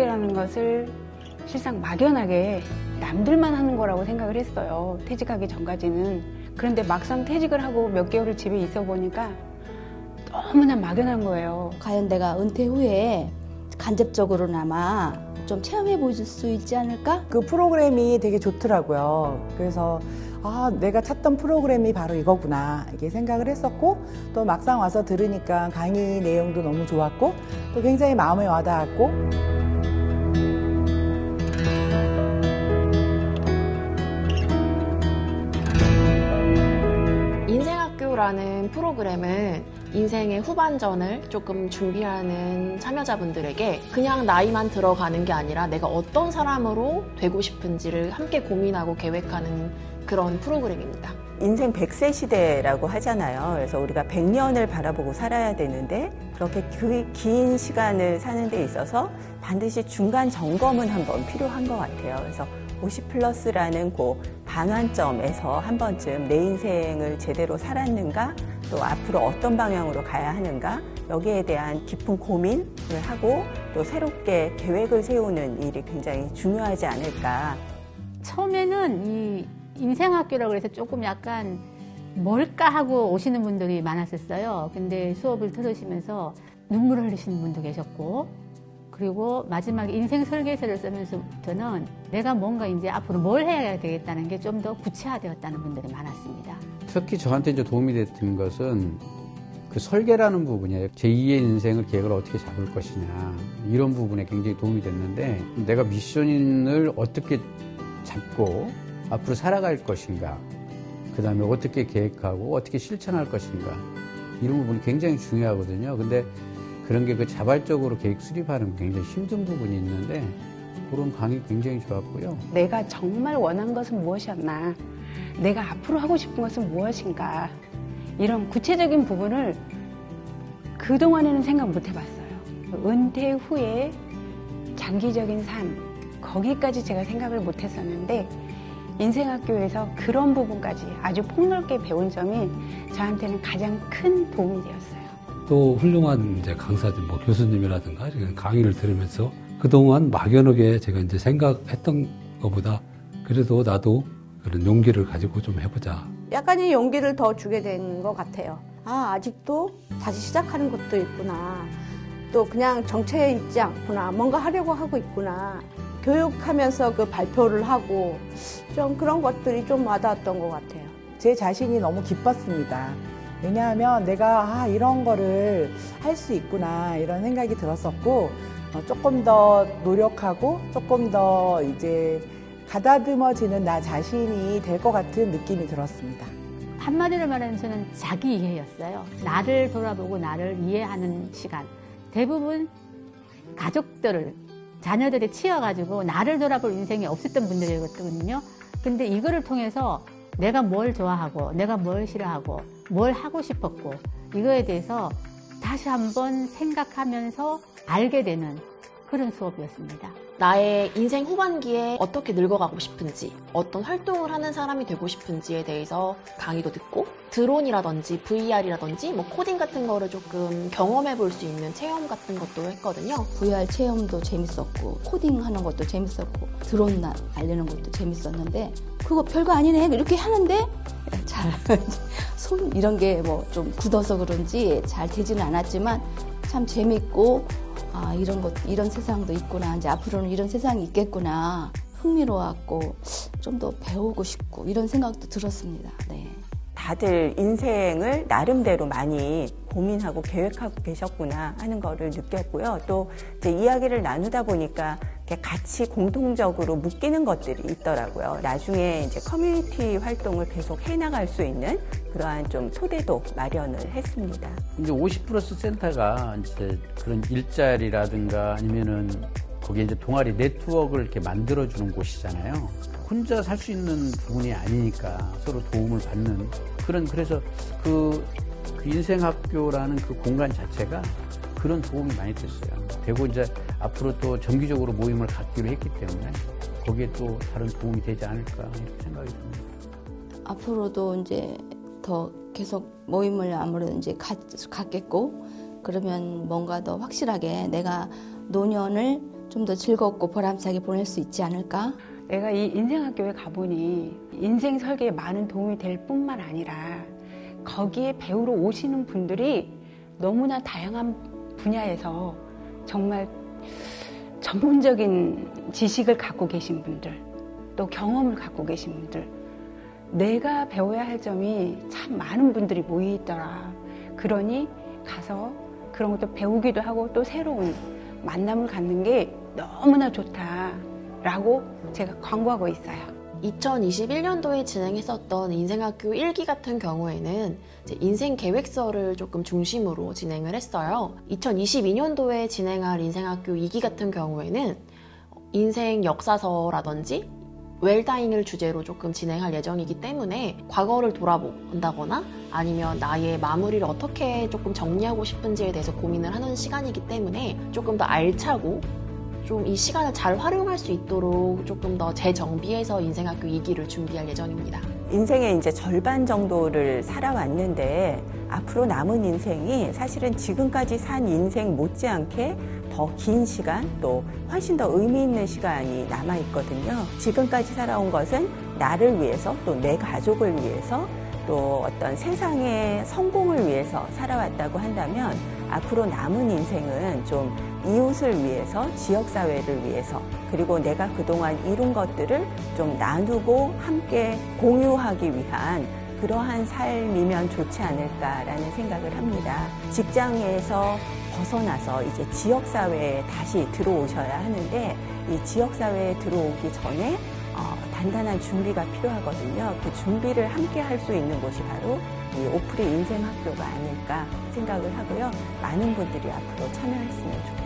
설계라는 것을 실상 막연하게 남들만 하는 거라고 생각을 했어요. 퇴직하기 전까지는. 그런데 막상 퇴직을 하고 몇 개월을 집에 있어 보니까 너무나 막연한 거예요. 과연 내가 은퇴 후에 간접적으로나마 좀 체험해 볼 수 있지 않을까? 그 프로그램이 되게 좋더라고요. 그래서 내가 찾던 프로그램이 바로 이거구나 이렇게 생각을 했었고, 또 막상 와서 들으니까 강의 내용도 너무 좋았고 또 굉장히 마음에 와닿았고. 인생학교라는 프로그램은 인생의 후반전을 조금 준비하는 참여자분들에게 그냥 나이만 들어가는 게 아니라 내가 어떤 사람으로 되고 싶은지를 함께 고민하고 계획하는 그런 프로그램입니다. 인생 100세 시대라고 하잖아요. 그래서 우리가 100년을 바라보고 살아야 되는데 그렇게 긴 시간을 사는 데 있어서 반드시 중간 점검은 한번 필요한 것 같아요. 그래서 50플러스라는 그 반환점에서 한 번쯤 내 인생을 제대로 살았는가, 또 앞으로 어떤 방향으로 가야 하는가, 여기에 대한 깊은 고민을 하고 또 새롭게 계획을 세우는 일이 굉장히 중요하지 않을까. 처음에는 이 인생학교라고 해서 조금 약간 뭘까 하고 오시는 분들이 많았었어요. 근데 수업을 들으시면서 눈물을 흘리시는 분도 계셨고, 그리고 마지막에 인생 설계서를 쓰면서부터는 내가 뭔가 이제 앞으로 뭘 해야 되겠다는 게 좀 더 구체화되었다는 분들이 많았습니다. 특히 저한테 이제 도움이 됐던 것은 그 설계라는 부분이에요. 제2의 인생을 계획을 어떻게 잡을 것이냐, 이런 부분에 굉장히 도움이 됐는데, 내가 미션을 어떻게 잡고 앞으로 살아갈 것인가, 그 다음에 어떻게 계획하고 어떻게 실천할 것인가, 이런 부분이 굉장히 중요하거든요. 근데 그런 게 그 자발적으로 계획 수립하는 굉장히 힘든 부분이 있는데, 그런 강의 굉장히 좋았고요. 내가 정말 원한 것은 무엇이었나, 내가 앞으로 하고 싶은 것은 무엇인가, 이런 구체적인 부분을 그동안에는 생각 못 해봤어요. 은퇴 후에 장기적인 삶, 거기까지 제가 생각을 못 했었는데, 인생학교에서 그런 부분까지 아주 폭넓게 배운 점이 저한테는 가장 큰 도움이 되었어요. 또 훌륭한 이제 강사들, 교수님이라든가 이런 강의를 들으면서 그동안 막연하게 제가 이제 생각했던 것보다 그래도 나도 그런 용기를 가지고 좀 해보자. 약간의 용기를 더 주게 된 것 같아요. 아직도 다시 시작하는 것도 있구나. 또 그냥 정체에 있지 않구나. 뭔가 하려고 하고 있구나. 교육하면서 그 발표를 하고 좀 그런 것들이 좀 와닿았던 것 같아요. 제 자신이 너무 기뻤습니다. 왜냐하면 내가 이런 거를 할 수 있구나 이런 생각이 들었었고, 조금 더 노력하고 조금 더 이제 가다듬어지는 나 자신이 될 것 같은 느낌이 들었습니다. 한마디로 말하면 저는 자기 이해였어요. 나를 돌아보고 나를 이해하는 시간. 대부분 가족들을, 자녀들이 치여가지고 나를 돌아볼 인생이 없었던 분들이거든요. 근데 이거를 통해서 내가 뭘 좋아하고 내가 뭘 싫어하고 뭘 하고 싶었고 이거에 대해서 다시 한번 생각하면서 알게 되는 그런 수업이었습니다. 나의 인생 후반기에 어떻게 늙어가고 싶은지, 어떤 활동을 하는 사람이 되고 싶은지에 대해서 강의도 듣고, 드론이라든지 VR이라든지 코딩 같은 거를 조금 경험해 볼 수 있는 체험 같은 것도 했거든요. VR 체험도 재밌었고, 코딩하는 것도 재밌었고, 드론 날리는 것도 재밌었는데, 그거 별거 아니네 이렇게 하는데 손 이런 게 좀 굳어서 그런지 잘 되지는 않았지만 참 재밌고, 이런 세상도 있구나. 이제 앞으로는 이런 세상이 있겠구나. 흥미로웠고, 좀 더 배우고 싶고, 이런 생각도 들었습니다. 네. 다들 인생을 나름대로 많이 고민하고 계획하고 계셨구나 하는 거를 느꼈고요. 또 이제 이야기를 나누다 보니까 같이 공통적으로 묶이는 것들이 있더라고요. 나중에 이제 커뮤니티 활동을 계속 해나갈 수 있는 그러한 좀 토대도 마련을 했습니다. 이제 50플러스 센터가 이제 그런 일자리라든가 아니면은 거기에 이제 동아리 네트워크를 이렇게 만들어주는 곳이잖아요. 혼자 살 수 있는 부분이 아니니까 서로 도움을 받는 그래서 그 인생학교라는 그 공간 자체가 그런 도움이 많이 됐어요. 그리고 이제 앞으로 또 정기적으로 모임을 갖기로 했기 때문에 거기에 또 다른 도움이 되지 않을까 이렇게 생각이 듭니다. 앞으로도 이제 더 계속 모임을 아무래도 이제 갖겠고, 그러면 뭔가 더 확실하게 내가 노년을 좀 더 즐겁고 보람차게 보낼 수 있지 않을까? 내가 이 인생학교에 가보니 인생 설계에 많은 도움이 될 뿐만 아니라 거기에 배우러 오시는 분들이 너무나 다양한 분야에서 정말 전문적인 지식을 갖고 계신 분들, 또 경험을 갖고 계신 분들, 내가 배워야 할 점이 참 많은 분들이 모여있더라. 그러니 가서 그런 것도 배우기도 하고 또 새로운 만남을 갖는 게 너무나 좋다라고 제가 광고하고 있어요. 2021년도에 진행했었던 인생학교 1기 같은 경우에는 이제 인생 계획서를 조금 중심으로 진행을 했어요. 2022년도에 진행할 인생학교 2기 같은 경우에는 인생 역사서라든지 웰다잉을 주제로 조금 진행할 예정이기 때문에 과거를 돌아본다거나 아니면 나의 마무리를 어떻게 조금 정리하고 싶은지에 대해서 고민을 하는 시간이기 때문에 조금 더 알차고 좀 이 시간을 잘 활용할 수 있도록 조금 더 재정비해서 인생학교 2기를 준비할 예정입니다. 인생의 이제 절반 정도를 살아왔는데 앞으로 남은 인생이 사실은 지금까지 산 인생 못지않게 더 긴 시간 또 훨씬 더 의미 있는 시간이 남아 있거든요. 지금까지 살아온 것은 나를 위해서 또 내 가족을 위해서 또 어떤 세상의 성공을 위해서 살아왔다고 한다면 앞으로 남은 인생은 좀 이웃을 위해서, 지역사회를 위해서, 그리고 내가 그동안 이룬 것들을 좀 나누고 함께 공유하기 위한 그러한 삶이면 좋지 않을까라는 생각을 합니다. 직장에서 벗어나서 이제 지역사회에 다시 들어오셔야 하는데 이 지역사회에 들어오기 전에 단단한 준비가 필요하거든요. 그 준비를 함께 할 수 있는 곳이 바로 이 오프리 인생학교가 아닐까 생각을 하고요. 많은 분들이 앞으로 참여했으면 좋겠습니다.